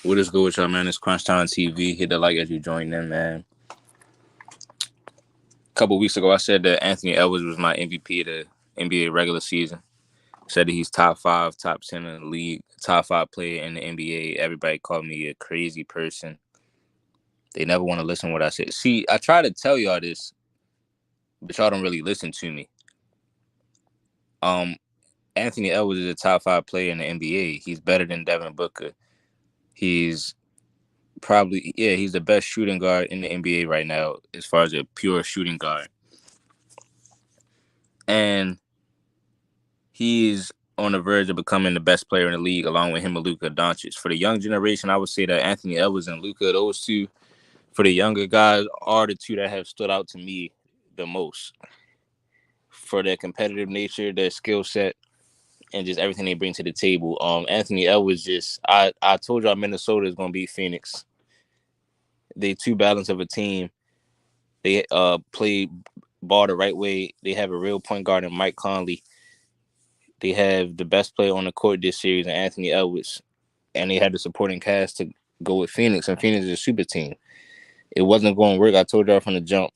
What is good with y'all, man? It's Crunch Time TV. Hit the like as you join in, man. A couple weeks ago, I said that Anthony Edwards was my MVP of the NBA regular season. Said that he's top five, top 10 in the league, top five player in the NBA. Everybody called me a crazy person. They never want to listen to what I said. See, I try to tell y'all this, but y'all don't really listen to me. Um, Anthony Edwards is a top five player in the NBA. He's better than Devin Booker. He's he's the best shooting guard in the NBA right now as far as a pure shooting guard. And he's on the verge of becoming the best player in the league, along with him and Luka Doncic. For the young generation, I would say that Anthony Edwards and Luka, those two, for the younger guys, are the two that have stood out to me the most for their competitive nature, their skill set, and just everything they bring to the table. Anthony Edwards I told y'all Minnesota is gonna beat Phoenix. They too balanced of a team. They play ball the right way. They have a real point guard in Mike Conley. They have the best player on the court this series, and Anthony Edwards, and they had the supporting cast to go with Phoenix, and Phoenix is a super team. It wasn't going to work. I told y'all from the jump.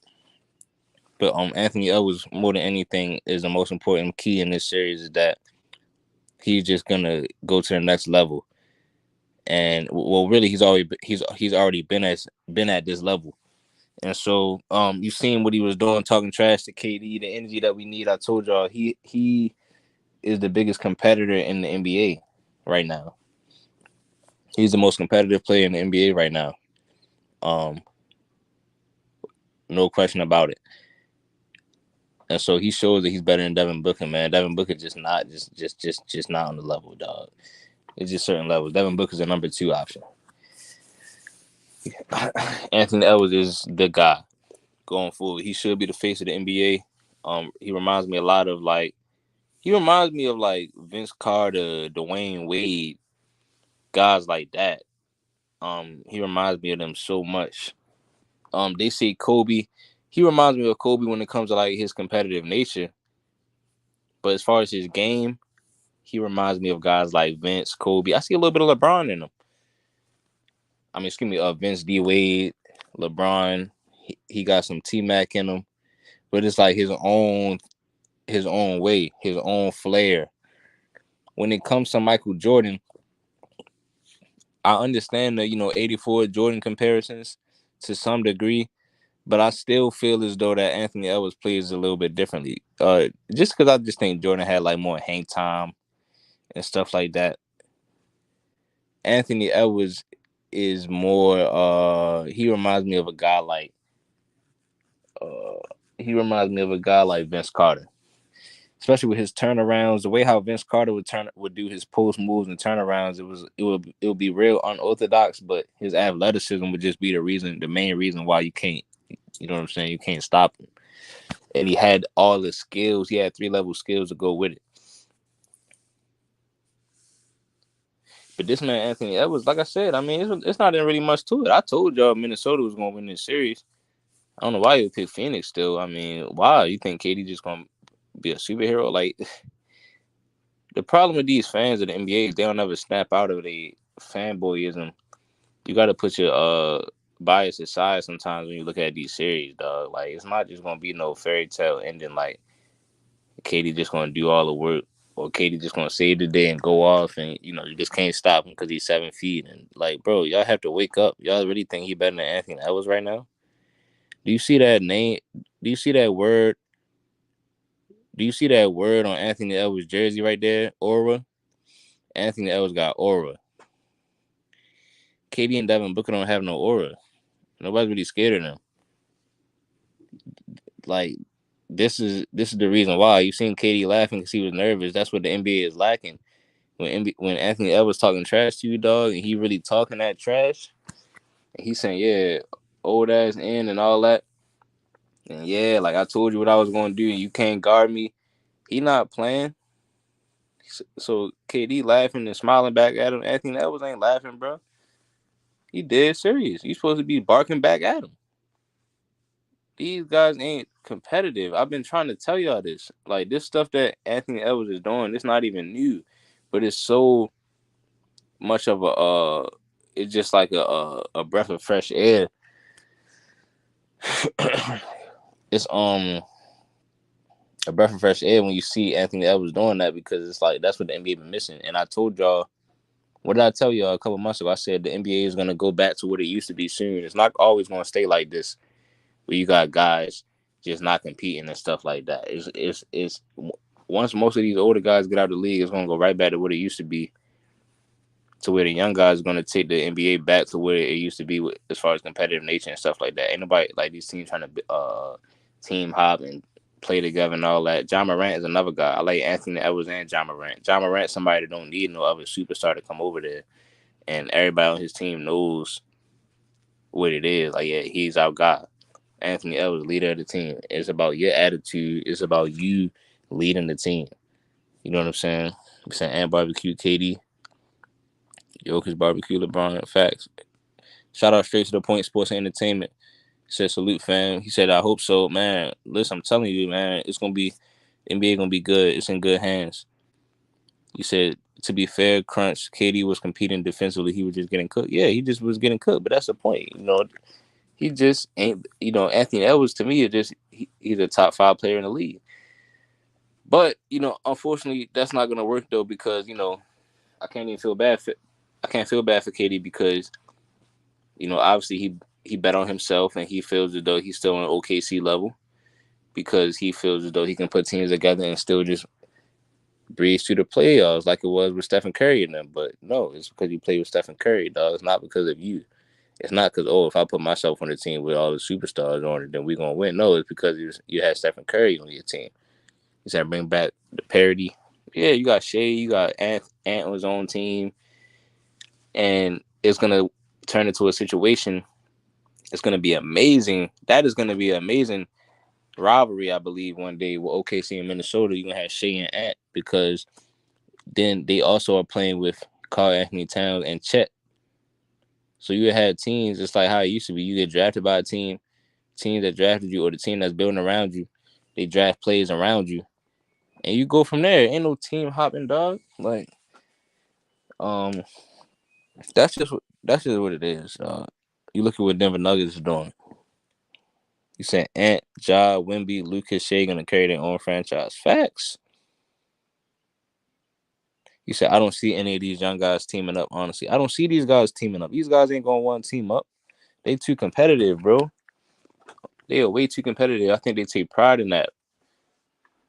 But Anthony Edwards, more than anything, is the most important key in this series. Is that he's just gonna go to the next level, and well, really, he's already been at this level. And so, you seen what he was doing, talking trash to KD, the energy that we need. I told y'all he is the biggest competitor in the NBA right now. He's the most competitive player in the NBA right now. Um, no question about it. And so he shows that he's better than Devin Booker, man. Devin Booker just not just not on the level, dog. It's just certain levels. Devin Booker's a number two option. Anthony Edwards is the guy going forward. He should be the face of the NBA. He reminds me a lot of Vince Carter, Dwayne Wade, guys like that. He reminds me of them so much. They say Kobe. He reminds me of Kobe when it comes to like his competitive nature. But as far as his game, he reminds me of guys like Vince, Kobe. I see a little bit of LeBron in him. I mean, excuse me, Vince D. Wade, LeBron. He got some T Mac in him, but it's like his own way, his own flair. When it comes to Michael Jordan, I understand the 84 Jordan comparisons to some degree, but I still feel as though that Anthony Edwards plays a little bit differently. Just because I just think Jordan had like more hang time and stuff like that. Anthony Edwards is more. He reminds me of a guy like. Uh, he reminds me of a guy like Vince Carter, especially with his turnarounds. The way how Vince Carter would do his post moves and turnarounds, it would be real unorthodox, but his athleticism would just be the main reason why you can't. You know what I'm saying? You can't stop him. And he had all the skills. He had 3-level skills to go with it. But this man, Anthony Edwards, like I said, I mean, it's not really much to it. I told y'all Minnesota was going to win this series. I don't know why you pick Phoenix still. I mean, why? You think KD just going to be a superhero? Like, the problem with these fans of the NBA is they don't ever snap out of the fanboyism. You got to put your bias aside sometimes when you look at these series, dog. Like, it's not just going to be no fairy tale ending like KD just going to do all the work, or KD just going to save the day and go off, and you just can't stop him because he's 7 feet. And like, bro, y'all have to wake up. Y'all really think he better than Anthony Edwards right now? Do you see that name? Do you see that word? Do you see that word on Anthony Edwards' jersey right there? Aura. Anthony Edwards got aura. KD and Devin Booker don't have no aura. Nobody's really scared of them. Like, this is the reason why you seen KD laughing because he was nervous. That's what the NBA is lacking. When Anthony Edwards talking trash to you, dog, and he really talking that trash, and he's saying, yeah, old ass in and all that, and yeah, like I told you what I was gonna do, and you can't guard me. He not playing. So KD laughing and smiling back at him. Anthony Edwards ain't laughing, bro. He dead serious. You supposed to be barking back at him. These guys ain't competitive. I've been trying to tell y'all this. Like, this stuff that Anthony Edwards is doing, it's not even new, but it's so much of a it's just like a breath of fresh air. It's a breath of fresh air when you see Anthony Edwards doing that, because it's like that's what the NBA been missing. And I told y'all, what did I tell y'all a couple months ago? I said the NBA is gonna go back to what it used to be soon. It's not always gonna stay like this, where you got guys just not competing and stuff like that. It's once most of these older guys get out of the league, it's gonna go right back to what it used to be, to where the young guys are gonna take the NBA back to where it used to be with, as far as competitive nature and stuff like that. Ain't nobody like these teams trying to team hop and play together and all that. John Morant is another guy. I like Anthony Edwards and John Morant. John Morant, somebody that don't need no other superstar to come over there, and everybody on his team knows what it is. Like, yeah, he's our guy. Anthony Edwards, leader of the team. It's about your attitude. It's about you leading the team. You know what I'm saying? I'm saying, and barbecue KD, Jokic barbecue LeBron. Facts. Shout out straight to the point. Sports and entertainment. Said salute, fam. He said, I hope so, man. Listen, I'm telling you, man, it's gonna be NBA gonna be good. It's in good hands. You said, to be fair, Crunch, KD was competing defensively. He was just getting cooked. Yeah, he just was getting cooked. But that's the point. You know, he just ain't. You know, Anthony Edwards to me is just he's a top 5 player in the league. But you know, unfortunately, that's not gonna work though, because you know I can't even feel bad for I can't feel bad for KD, because you know obviously he bet on himself, and he feels as though he's still on OKC level, because he feels as though he can put teams together and still just breeze through the playoffs like it was with Stephen Curry and them. But no, it's because you play with Stephen Curry, dog. It's not because of you. It's not because, oh, if I put myself on the team with all the superstars on it, then we're gonna win. No, it's because you had Stephen Curry on your team. You said bring back the parity. Yeah, you got Shea, you got Ant on his own team, and it's gonna turn into a situation. It's gonna be amazing. That is gonna be an amazing rivalry, I believe, one day with OKC and Minnesota. You're gonna have Shea and Ant, because then they also are playing with Karl Anthony Towns and Chet. So you had teams, it's like how it used to be. You get drafted by a team that drafted you, or the team that's building around you, they draft players around you, and you go from there. Ain't no team hopping, dog. Like, um, that's just what it is. You look at what Denver Nuggets is doing. You saying Ant, Ja, Wemby, Lucas, Shea gonna carry their own franchise. Facts. You said I don't see any of these young guys teaming up. Honestly, I don't see these guys teaming up. These guys ain't gonna want to team up. They too competitive, bro. They are way too competitive. I think they take pride in that.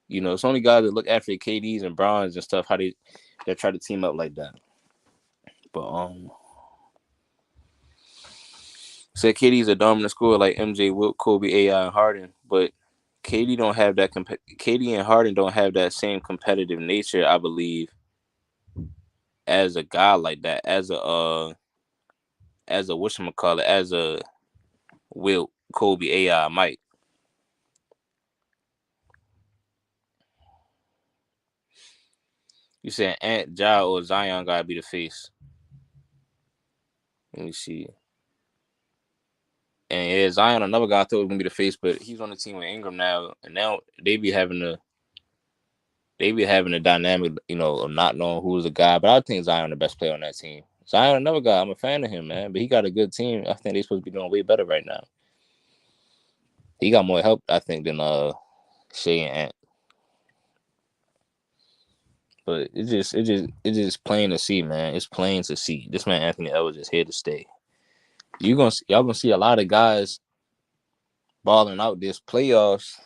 You know, it's only guys that look after KDs and Bronze and stuff, how they try to team up like that. But said KD's a dominant scorer like MJ, Wilt, Kobe, AI, and Harden, but KD don't have that. KD and Harden don't have that same competitive nature, I believe, as a guy like that, as a whatchamacallit, as a Wilt, Kobe, AI, Mike. You saying Ant, Ja, or Zion gotta be the face? Let me see. And yeah, Zion, another guy I thought was gonna be the face, but he's on the team with Ingram now, and now they be having a dynamic, you know, of not knowing who's the guy. But I think Zion the best player on that team. Zion, another guy, I'm a fan of him, man. But he got a good team. I think they supposed to be doing way better right now. He got more help, I think, than Shea and Ant. But it's just plain to see, man. It's plain to see. This man Anthony Edwards is here to stay. Y'all gonna see a lot of guys balling out this playoffs.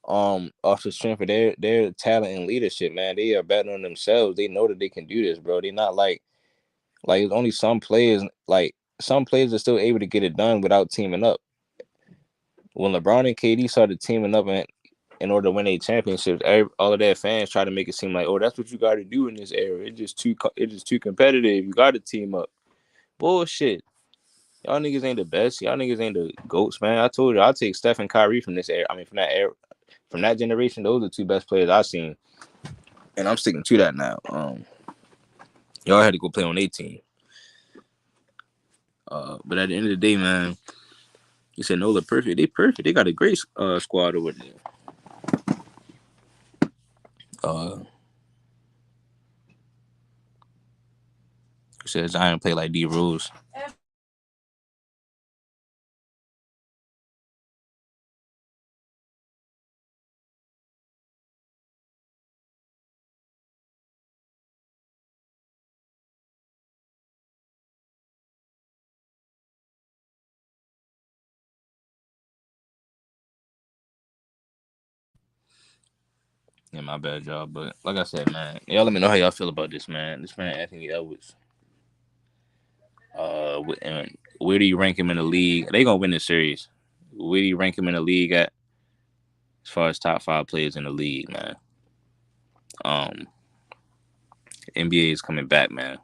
Off the strength of their talent and leadership, man. They are betting on themselves. They know that they can do this, bro. They're not like it's only some players, like some players are still able to get it done without teaming up. When LeBron and KD started teaming up in order to win a championships, all of their fans try to make it seem like, oh, that's what you got to do in this era. It's just too competitive. You got to team up. Bullshit. Y'all niggas ain't the best. Y'all niggas ain't the goats, man. I told you, I'll take Steph and Kyrie from this era. I mean, from that era, from that generation. Those are the two best players I've seen, and I'm sticking to that now. Y'all had to go play on their team. But at the end of the day, man, you said no, they're perfect. They perfect. They got a great squad over there. Says Zion play like D Rose. Yeah, my bad, y'all. But like I said, man, y'all let me know how y'all feel about this, man. This man Anthony Edwards. And where do you rank him in the league? They gonna win this series. Where do you rank him in the league at as far as top 5 players in the league, man? Um, NBA is coming back, man.